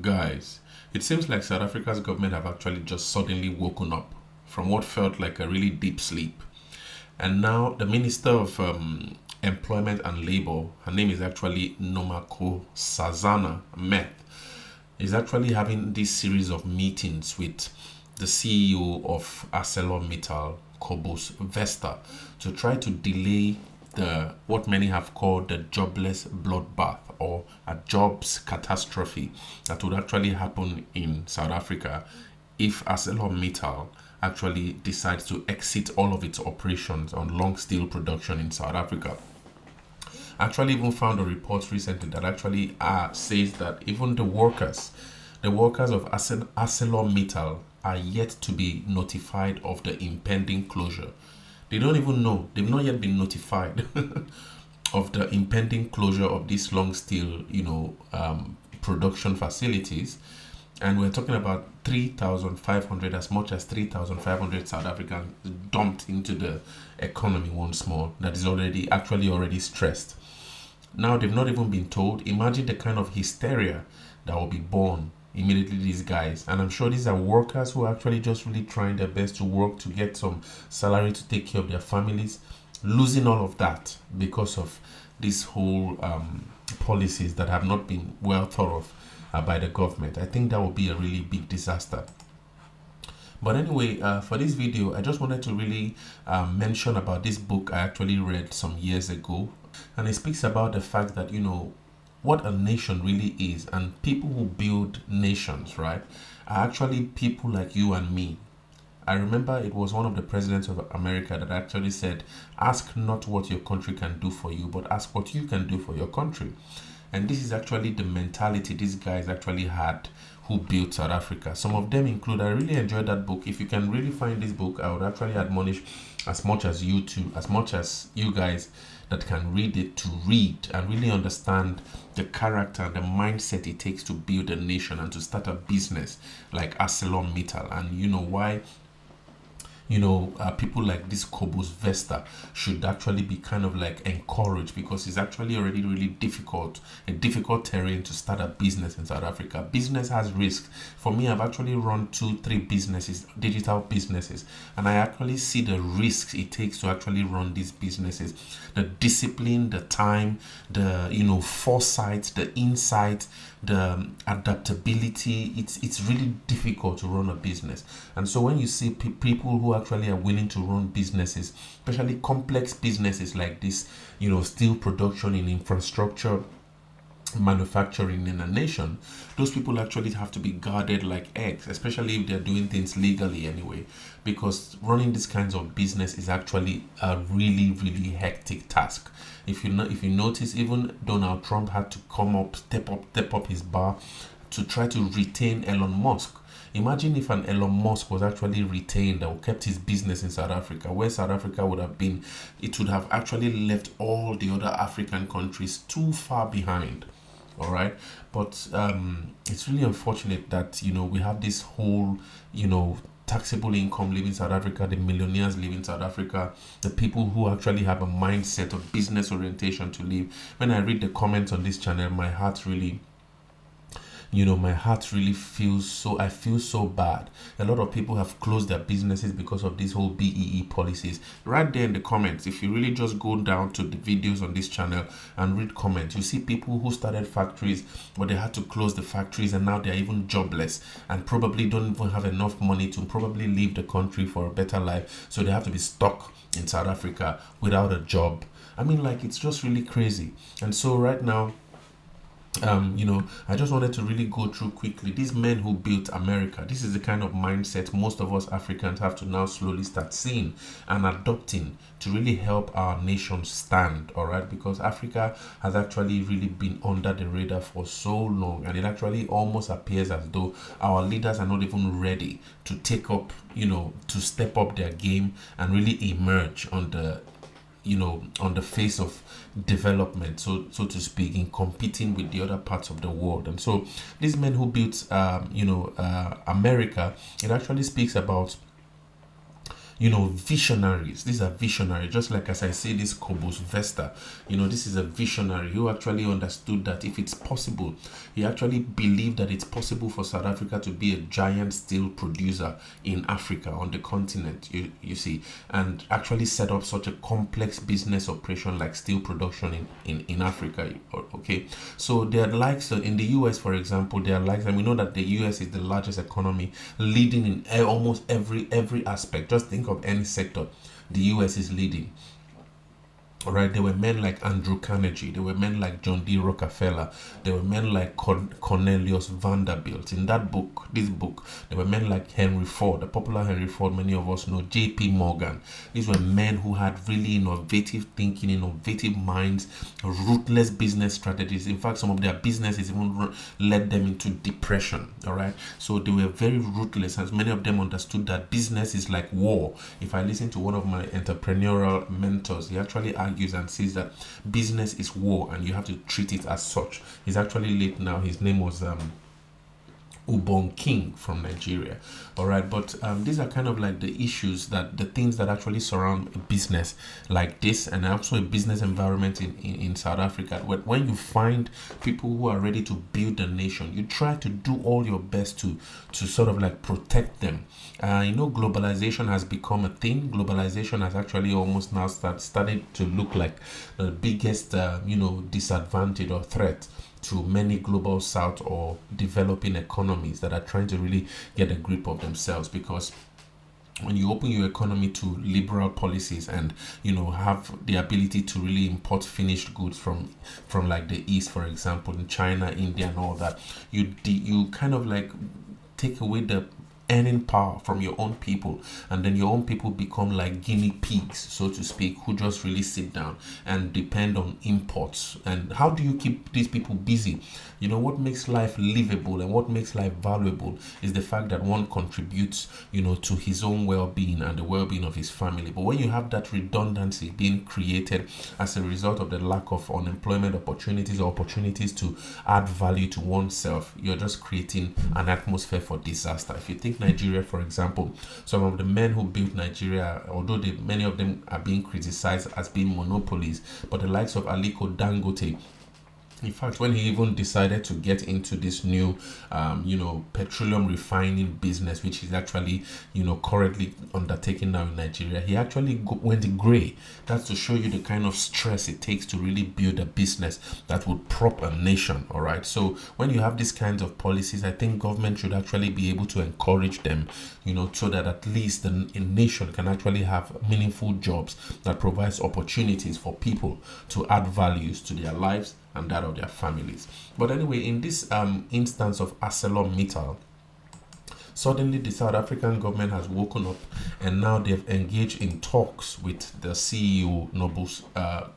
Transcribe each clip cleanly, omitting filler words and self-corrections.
Guys, it seems like South Africa's government have actually just suddenly woken up from what felt like a really deep sleep. And now the Minister of Employment and Labor, her name is actually Nomako Sazana Met, is actually having this series of meetings with the CEO of ArcelorMittal, Kobus Vesta, to try to delay the what many have called the jobless bloodbath or a jobs catastrophe that would actually happen in South Africa if ArcelorMittal actually decides to exit all of its operations on long steel production in South Africa. I actually even found a report recently that actually says that even the workers of ArcelorMittal are yet to be notified of the impending closure. They don't even know. They've not yet been notified of the impending closure of these long steel, production facilities. And we're talking about 3,500, as much as 3,500 South Africans dumped into the economy once more that is already stressed. Now they've not even been told. Imagine the kind of hysteria that will be born immediately these guys. And I'm sure these are workers who are actually just really trying their best to work to get some salary to take care of their families, losing all of that because of these whole policies that have not been well thought of by the government. I think that would be a really big disaster. But anyway, for this video, I just wanted to really mention about this book I actually read some years ago. And it speaks about the fact that, what a nation really is, and people who build nations, right, are actually people like you and me. I remember it was one of the presidents of America that actually said, ask not what your country can do for you, but ask what you can do for your country. And this is actually the mentality these guys actually had who built South Africa. Some of them include, I really enjoyed that book. If you can really find this book, I would actually admonish as much as you guys that can read it, to read and really understand the character and the mindset it takes to build a nation and to start a business like ArcelorMittal, and why people like this Kobus Vesta should actually be kind of like encouraged, because it's actually already really a difficult terrain to start a business in South Africa. Business has risk. For me, I've actually run 2-3 businesses, digital businesses, and I actually see the risks it takes to actually run these businesses. The discipline, the time, the foresight, the insight, the adaptability. It's really difficult to run a business. And so when you see people who actually are willing to run businesses, especially complex businesses like this, steel production, in infrastructure, manufacturing in a nation, those people actually have to be guarded like eggs, especially if they're doing things legally anyway, because running these kinds of business is actually a really really hectic task. If you notice, even Donald Trump had to step up his bar to try to retain Elon Musk. Imagine if an Elon Musk was actually retained or kept his business in South Africa, where South Africa would have been. It would have actually left all the other African countries too far behind. All right, but it's really unfortunate that we have this whole taxable income leaving South Africa, the millionaires leaving South Africa, the people who actually have a mindset of business orientation to leave. When I read the comments on this channel, my heart really feels so, I feel so bad. A lot of people have closed their businesses because of these whole BEE policies. Right there in the comments, if you really just go down to the videos on this channel and read comments, you see people who started factories, but they had to close the factories, and now they're even jobless and probably don't even have enough money to probably leave the country for a better life. So they have to be stuck in South Africa without a job. I mean, like, it's just really crazy. And so right now, I just wanted to really go through quickly these men who built America. This is the kind of mindset most of us Africans have to now slowly start seeing and adopting to really help our nation stand, all right? Because Africa has actually really been under the radar for so long, and it actually almost appears as though our leaders are not even ready to take up, to step up their game and really emerge on the face of development, so to speak, in competing with the other parts of the world. And so these men who built America, it actually speaks about visionaries. These are visionaries. Just like as I say, this Cobus Vesta, this is a visionary who actually understood that if it's possible, he actually believed that it's possible for South Africa to be a giant steel producer in Africa, on the continent, you see, and actually set up such a complex business operation like steel production in Africa. Okay, so there are likes in the US, for example, there are likes, and we know that the US is the largest economy, leading in almost every aspect. Just think of any sector, the US is leading. All right, there were men like Andrew Carnegie, there were men like John D. Rockefeller, there were men like Cornelius Vanderbilt. In this book, there were men like Henry Ford, the popular Henry Ford, many of us know, J.P. Morgan. These were men who had really innovative thinking, innovative minds, ruthless business strategies. In fact, some of their businesses even led them into depression. All right, so they were very ruthless, as many of them understood that business is like war. If I listen to one of my entrepreneurial mentors, he actually argues and says that business is war and you have to treat it as such. He's actually late now. His name was Ubon King from Nigeria. All right, but these are kind of like the issues, that the things that actually surround a business like this, and also a business environment in South Africa. When you find people who are ready to build a nation, you try to do all your best to sort of like protect them. Globalization has become a thing. Globalization has actually almost now started to look like the biggest disadvantage or threat to many global south or developing economies that are trying to really get a grip of themselves. Because when you open your economy to liberal policies and have the ability to really import finished goods from like the East, for example, in China, India, and all that, you kind of like take away the earning power from your own people, and then your own people become like guinea pigs, so to speak, who just really sit down and depend on imports. And how do you keep these people busy? What makes life livable and what makes life valuable is the fact that one contributes to his own well-being and the well-being of his family. But when you have that redundancy being created as a result of the lack of unemployment opportunities or opportunities to add value to oneself, you're just creating an atmosphere for disaster. If you think Nigeria, for example, some of the men who built Nigeria, although many of them are being criticized as being monopolies, but the likes of Aliko Dangote, in fact, when he even decided to get into this new, petroleum refining business, which is actually, currently undertaking now in Nigeria, he actually went grey. That's to show you the kind of stress it takes to really build a business that would prop a nation. All right. So when you have these kinds of policies, I think government should actually be able to encourage them, so that at least a nation can actually have meaningful jobs that provides opportunities for people to add values to their lives and that of their families. But anyway, in this instance of ArcelorMittal, suddenly the South African government has woken up, and now they've engaged in talks with the CEO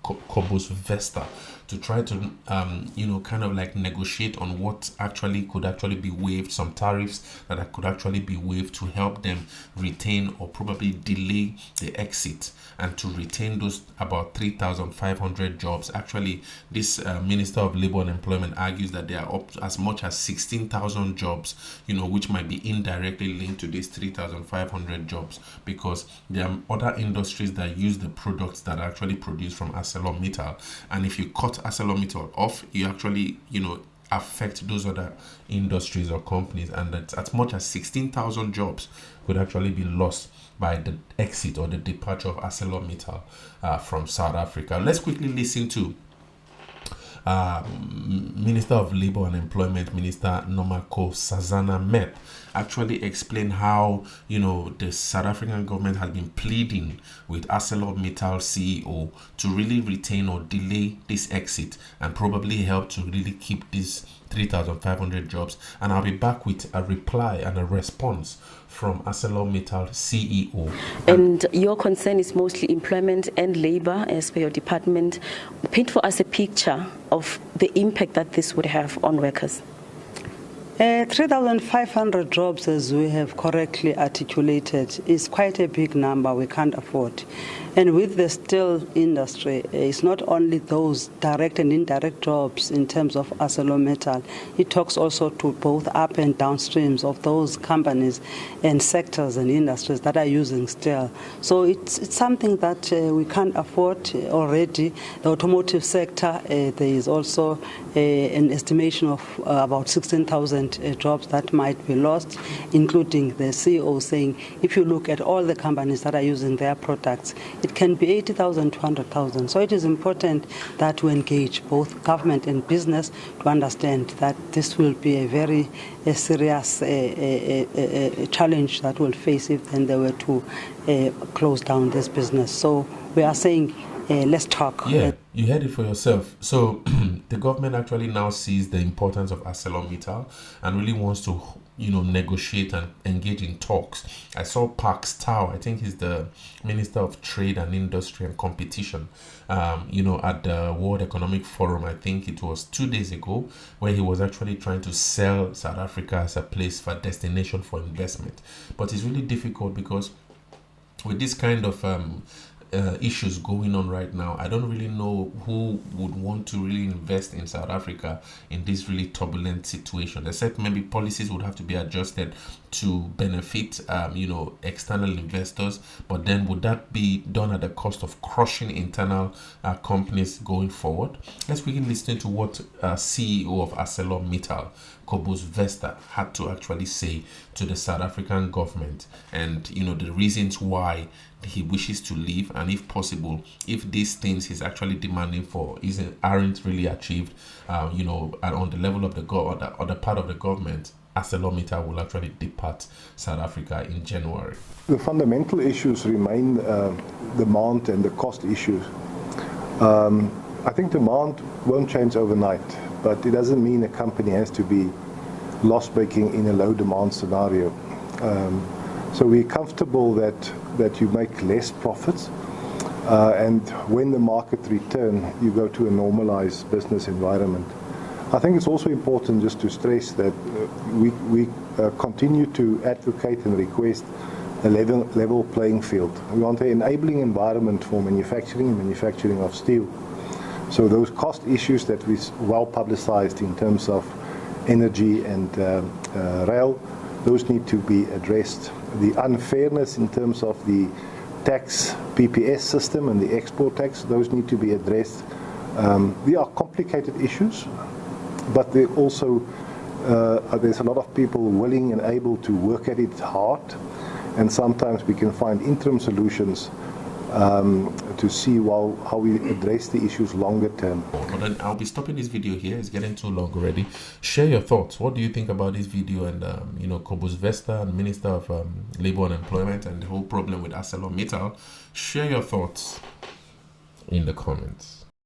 Cobus Vesta to try to kind of like negotiate on what could actually be waived, some tariffs that could actually be waived to help them retain or probably delay the exit, and to retain those about 3,500 jobs. Actually, this Minister of Labour and Employment argues that there are up to as much as 16,000 jobs, which might be indirectly linked to these 3,500 jobs, because there are other industries that use the products that are actually produced from ArcelorMittal, and if you cut ArcelorMittal off, you actually affect those other industries or companies, and that as much as 16,000 jobs could actually be lost by the exit or the departure of ArcelorMittal from South Africa. Let's quickly listen to Minister of Labour and Employment, Minister Nomakosazana Met, actually explain how the South African government has been pleading with ArcelorMittal CEO to really retain or delay this exit and probably help to really keep these 3,500 jobs. And I'll be back with a reply and a response from ArcelorMittal CEO. And your concern is mostly employment and labor, as per your department. Paint for us a picture of the impact that this would have on workers. 3,500 jobs, as we have correctly articulated, is quite a big number we can't afford. And with the steel industry, it's not only those direct and indirect jobs in terms of ArcelorMittal. It talks also to both up and downstreams of those companies and sectors and industries that are using steel. So it's something that we can't afford already. The automotive sector, there is also an estimation of about 16,000 jobs that might be lost, including the CEO saying if you look at all the companies that are using their products, it can be 80,000 to 100,000. So it is important that we engage both government and business to understand that this will be a very serious challenge that we'll face if then they were to close down this business. So we are saying let's talk. Yeah, you heard it for yourself. So the government actually now sees the importance of ArcelorMittal and really wants to, negotiate and engage in talks. I saw Park Tao, I think he's the Minister of Trade and Industry and Competition, at the World Economic Forum, I think it was 2 days ago, where he was actually trying to sell South Africa as a place for destination for investment. But it's really difficult because with this kind of issues going on right now, I don't really know who would want to really invest in South Africa in this really turbulent situation, except maybe policies would have to be adjusted to benefit external investors. But then would that be done at the cost of crushing internal companies going forward? Let's begin listening to what CEO of ArcelorMittal, Govt Vesta, had to actually say to the South African government, and the reasons why he wishes to leave, and if possible, if these things he's actually demanding for aren't really achieved, and on the level of the other part of the government, ArcelorMittal will actually depart South Africa in January. The fundamental issues remain demand and the cost issues. I think demand won't change overnight, but it doesn't mean a company has to be loss-making in a low demand scenario. So we're comfortable that you make less profits, and when the market return, you go to a normalized business environment. I think it's also important just to stress that we continue to advocate and request a level playing field. We want an enabling environment for manufacturing of steel. So those cost issues that we well publicized in terms of energy and rail, those need to be addressed. The unfairness in terms of the tax PPS system and the export tax, those need to be addressed. They are complicated issues, but they also there's a lot of people willing and able to work at it hard, and sometimes we can find interim solutions to see how we address the issues longer term. But then I'll be stopping this video here. It's getting too long already. Share your thoughts. What do you think about this video and Govt Vesta, and Minister of Labour and Employment, and the whole problem with ArcelorMittal? Share your thoughts in the comments.